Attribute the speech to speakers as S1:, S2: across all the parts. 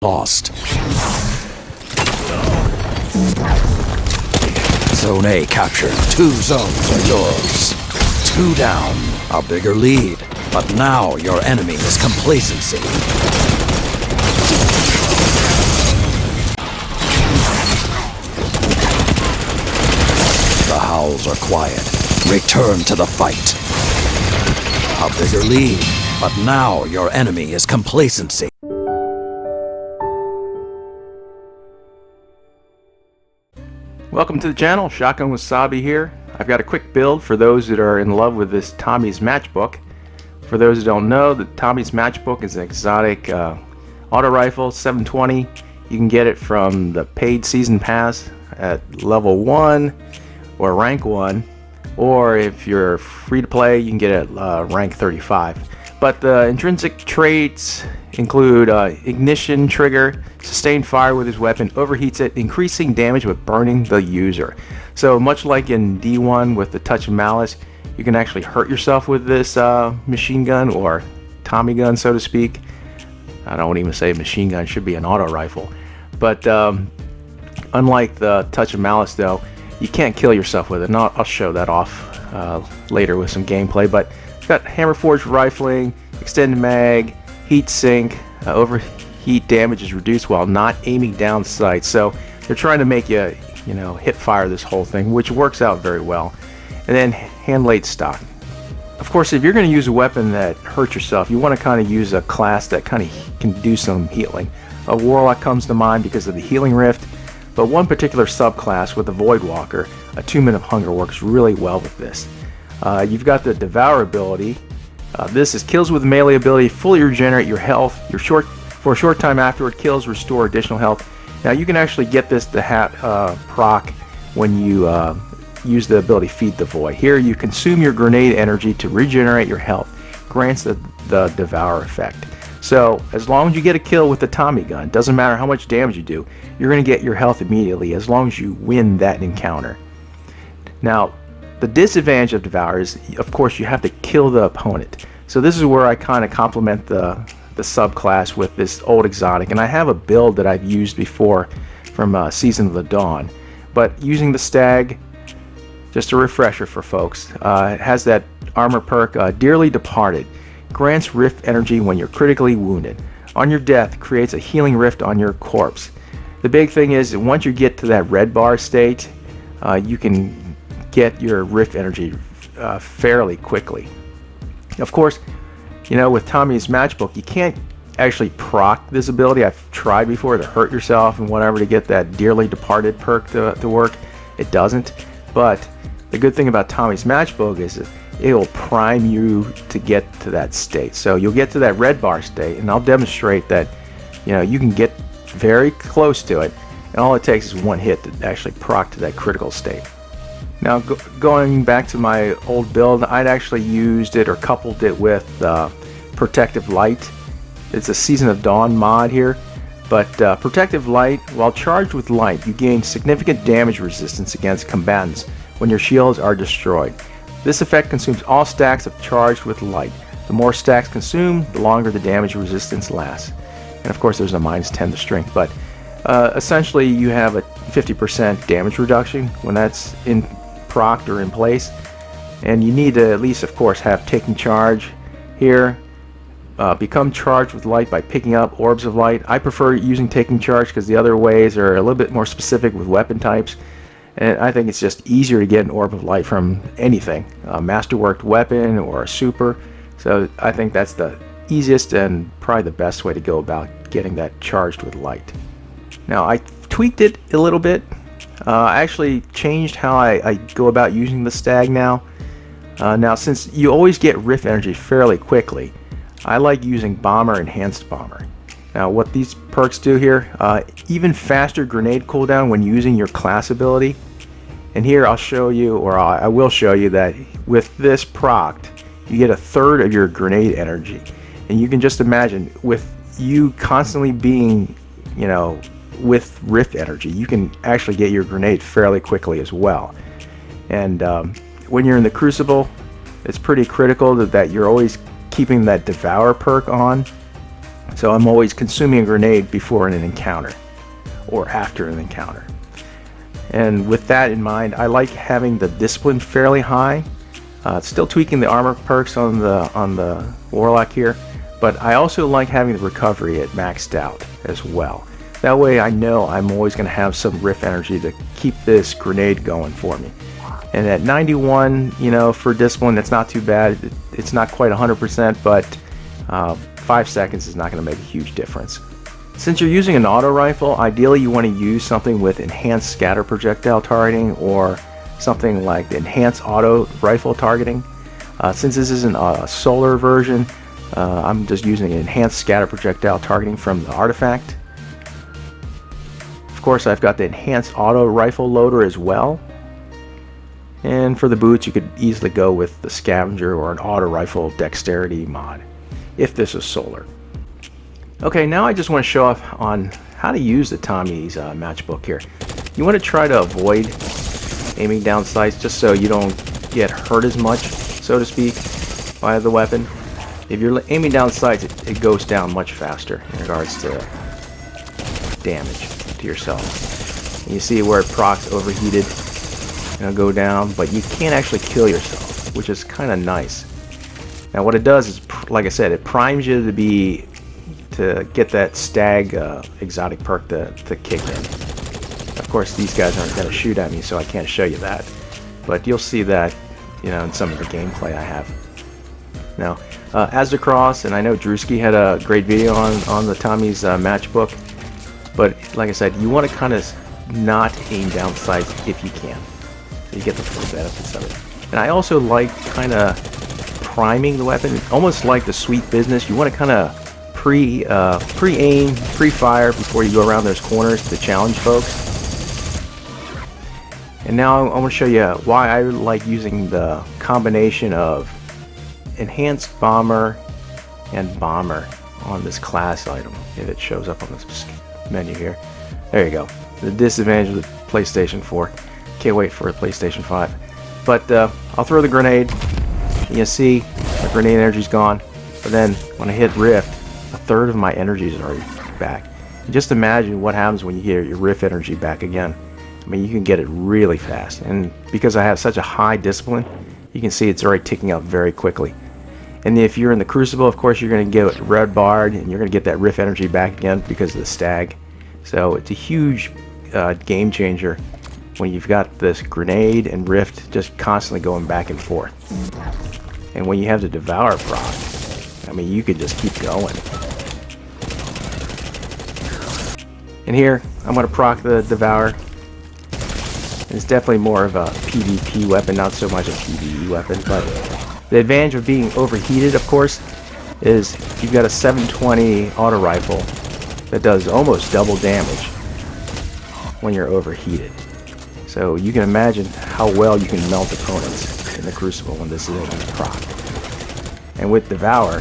S1: Lost. Zone A captured. 2 zones are yours. 2 down. A bigger lead. But now your enemy is complacency. The howls are quiet. Return to the fight. A bigger lead. But now your enemy is complacency.
S2: Welcome to the channel, Shotgun Wasabi here. I've got a quick build for those that are in love with this Tommy's Matchbook. For those who don't know, the Tommy's Matchbook is an exotic auto rifle, 720. You can get it from the paid season pass at level 1 or rank 1, or if you're free to play, you can get it at rank 35. But the intrinsic traits include ignition trigger, sustained fire with his weapon, overheats it, increasing damage but burning the user. So much like in D1 with the touch of malice, you can actually hurt yourself with this machine gun or Tommy gun, so to speak. I don't even say machine gun, it should be an auto rifle. But unlike the touch of malice though, you can't kill yourself with it. And I'll show that off later with some gameplay. But it's got hammer forged rifling, extended mag, heat sink, overheat damage is reduced while not aiming down sight. So they're trying to make you, hip fire this whole thing, which works out very well. And then hand laid stock. Of course, if you're going to use a weapon that hurts yourself, you want to kind of use a class that kind of can do some healing. A Warlock comes to mind because of the healing rift, but one particular subclass with the Void Walker, a 2 minute hunger, works really well with this. You've got the Devour ability. This is kills with melee ability, fully regenerate your health. For a short time afterward, kills restore additional health. Now you can actually get this to proc when you use the ability Feed the Void. Here you consume your grenade energy to regenerate your health. Grants the Devour effect. So as long as you get a kill with the Tommy gun, doesn't matter how much damage you do, you're going to get your health immediately as long as you win that encounter. Now the disadvantage of Devour is, of course, you have to kill the opponent. So this is where I kind of complement the subclass with this old exotic, and I have a build that I've used before from Season of the Dawn. But using the Stag, just a refresher for folks, it has that armor perk, Dearly Departed. Grants rift energy when you're critically wounded. On your death, creates a healing rift on your corpse. The big thing is, once you get to that red bar state, you can get your rift energy fairly quickly. Of course, with Tommy's Matchbook, you can't actually proc this ability. I've tried before to hurt yourself and whatever to get that Dearly Departed perk to work. It doesn't. But the good thing about Tommy's Matchbook is it will prime you to get to that state. So you'll get to that red bar state, and I'll demonstrate that you can get very close to it, and all it takes is one hit to actually proc to that critical state. Now going back to my old build, I'd actually used it or coupled it with Protective Light. It's a Season of Dawn mod here, but Protective Light, while charged with light, you gain significant damage resistance against combatants when your shields are destroyed. This effect consumes all stacks of charged with light. The more stacks consumed, the longer the damage resistance lasts. And of course there's a -10 to strength, but essentially you have a 50% damage reduction when that's in procced or in place. And you need to at least, of course, have Taking Charge here. Become charged with light by picking up orbs of light. I prefer using Taking Charge because the other ways are a little bit more specific with weapon types. And I think it's just easier to get an orb of light from anything, a masterworked weapon or a super. So I think that's the easiest and probably the best way to go about getting that charged with light. Now I tweaked it a little bit. I actually changed how I go about using the Stag now. Now since you always get rift energy fairly quickly, I like using Bomber Enhanced Bomber. Now what these perks do here, even faster grenade cooldown when using your class ability. And here I'll show you, or I will show you, that with this procced, you get 1/3 of your grenade energy. And you can just imagine, with you constantly being, with rift energy, you can actually get your grenade fairly quickly as well. And when you're in the Crucible, it's pretty critical that you're always keeping that Devour perk on. So I'm always consuming a grenade before an encounter or after an encounter. And with that in mind, I like having the discipline fairly high. Still tweaking the armor perks on the Warlock here, but I also like having the recovery at maxed out as well. That way I know I'm always going to have some rift energy to keep this grenade going for me. And at 91, you know, for discipline, that's not too bad. It's not quite 100%, but 5 seconds is not going to make a huge difference. Since you're using an auto rifle, ideally you want to use something with enhanced scatter projectile targeting or something like the enhanced auto rifle targeting. Since this isn't a solar version, I'm just using enhanced scatter projectile targeting from the artifact. Of course, I've got the enhanced auto rifle loader as well. And for the boots, you could easily go with the scavenger or an auto rifle dexterity mod if this is solar. Okay, now I just want to show off on how to use the Tommy's matchbook here. You want to try to avoid aiming down sights just so you don't get hurt as much, so to speak, by the weapon. If you're aiming down sights, it goes down much faster in regards to damage to yourself. And you see where it procs overheated, it'll go down, but you can't actually kill yourself, which is kind of nice. Now what it does is, like I said, it primes you to get that Stag exotic perk to kick in. Of course, these guys aren't going to shoot at me, so I can't show you that. But you'll see that, you know, in some of the gameplay I have. Now, as the cross, and I know Drewski had a great video on the Tommy's matchbook, but like I said, you want to kind of not aim down sights if you can, so you get the full benefits of it. And I also like kind of priming the weapon, almost like the sweet business. You want to kind of pre-aim, pre-fire before you go around those corners to challenge folks. And now I want to show you why I like using the combination of enhanced bomber and bomber on this class item, if it shows up on this menu here. There you go. The disadvantage of the PlayStation 4. Can't wait for a PlayStation 5. But I'll throw the grenade. You see my grenade energy's gone. But then when I hit Rift, a third of my energy is already back. And just imagine what happens when you get your Rift energy back again. I mean, you can get it really fast. And because I have such a high discipline, you can see it's already ticking up very quickly. And if you're in the Crucible, of course, you're going to get red barred, and you're going to get that Rift energy back again because of the Stag. So it's a huge game changer when you've got this grenade and Rift just constantly going back and forth. And when you have the Devour proc, I mean, you could just keep going. And here, I'm going to proc the Devour. It's definitely more of a PvP weapon, not so much a PvE weapon, but the advantage of being overheated, of course, is you've got a 720 auto rifle that does almost double damage when you're overheated. So you can imagine how well you can melt opponents in the Crucible when this is a proc. And with Devour,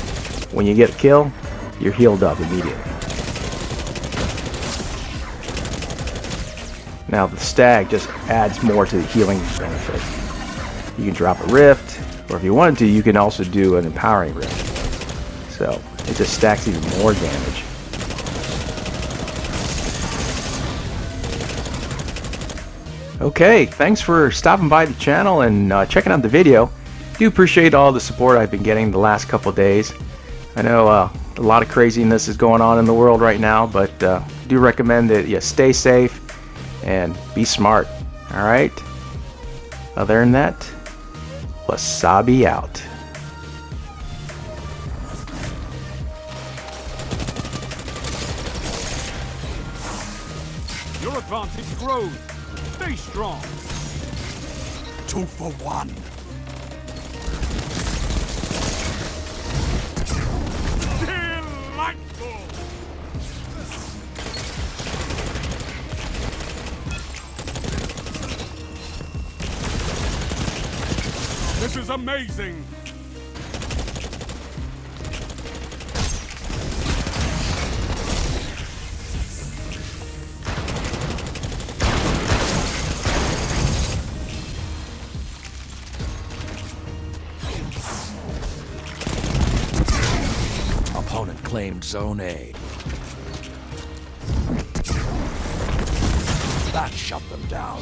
S2: when you get a kill, you're healed up immediately. Now the Stag just adds more to the healing benefit. You can drop a Rift, or if you wanted to, you can also do an Empowering Rift. So it just stacks even more damage. Okay, thanks for stopping by the channel and checking out the video. Do appreciate all the support I've been getting the last couple days. I know a lot of craziness is going on in the world right now, but do recommend that you stay safe and be smart. Alright? Other than that, Wasabi out.
S3: Your advantage grows. Stay strong. 2 for 1. Delightful. This is amazing.
S1: Opponent claimed around Zone A. That shut them down.